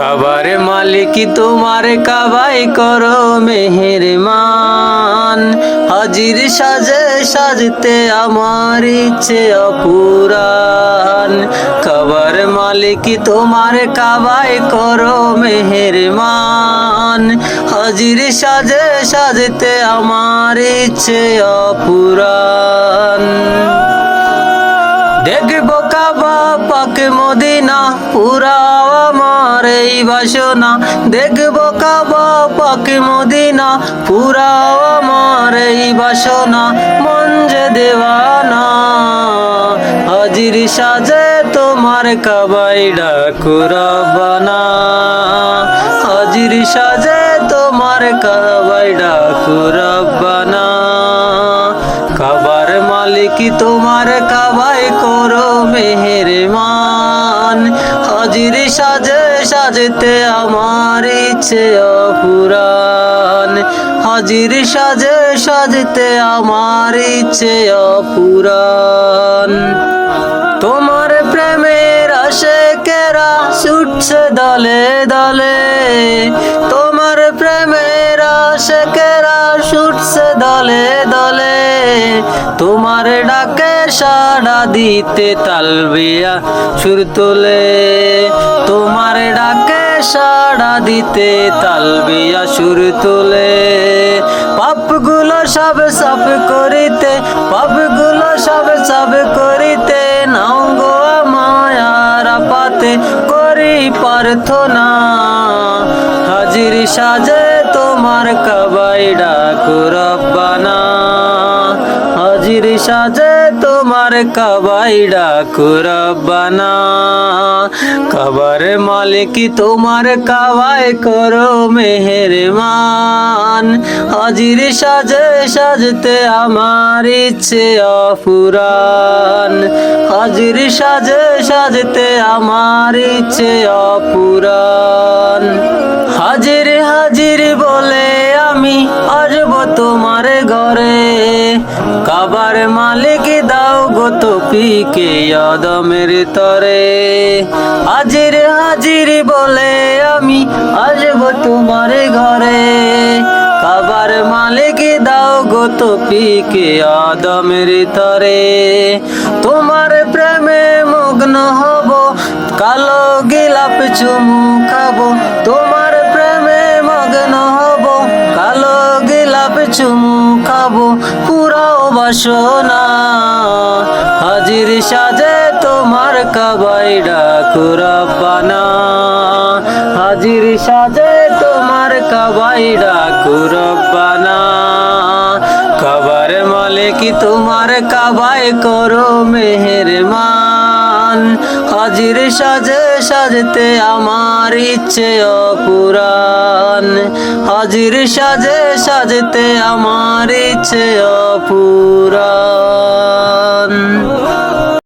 কাবার মালিক তোমার কাবাই করো মেহেরমান। হাজির সাজে সাজতে আমার ইচ্ছে অপুরান। কাবার মালিক তোমার কাবাই করো মেহেরমান। হাজির সাজে সাজতে আমার ইচ্ছে অপুরান। দেখবো কাবা পাক মদিনা পুরাও আমার এই বাসনা। দেখবো কাবা পাক মদিনা পুরাও আমার এই বাসনা। মন যে দেওয়ানা হাজির সাজে তোমার কাবাই ডাকো রব্বানা। হাজির সাজে তোমার কাবাই ডাকো রব্বানা। কাবার মালিক তোমার কাবাই করো মেহেরমান। হাজির সাজে সাজতে আমার ইচ্ছে অপুরান। হাজির সাজে সাজতে আমার ইচ্ছে অপুরান। তোমার প্রেমের আশেকেরা ছুটছে দলে দলে। তোমার প্রেমের আশেকেরা ছুটছে দলে দলে। তোমার ডাকে সাড়া দিতে তালবিয়া সুর তোলে। তোমার ডাকে সাড়া দিতে তালবিয়া সুর তোলে। পাপগুলো সব সাফ করিতে, পাপগুলো সব সাফ করিতে নাও গো মায়ার পাতে করি প্রার্থনা। হাজির সাজে তোমার কাবাই ডাকো রব্বানা। হাজির সাজে তোমার কাবাই ডাকো রব্বানা। কাবার মালিক তোমার কাবাই করো মেহেরমান। হাজির সাজে সাজতে আমার ইচ্ছে অপুরান। হাজির সাজে সাজতে আমার ইচ্ছে অপুরান। হাজির হাজির বলে আমি আসবো তোমার ঘরে। কাবার মালিক দাও গো তৌফিকে আদমের তরে। হাজির হাজির বলে আমি আসবো তোমার ঘরে। কাবার মালিক দাও গো তৌফিকে আদমের তরে। তোমার প্রেমে মগ্ন হব কালো গিলাপ চুমু খাবো। তোমার প্রেমে মগ্ন হব কালো গিলাপ চুমু খাবো পুরাও বাসনা। হাজির সাজে তোমার কাবাই ডাকো রব্বানা। হাজির সাজে তোমার কাবাই ডাকো রব্বানা। কাবার মালিক তোমার কাবাই করো মেহেরমান। হাজির সাজে সাজতে আমার ইচ্ছে অপুরান। হাজির সাজে সাজতে আমার ইচ্ছে অপুরান।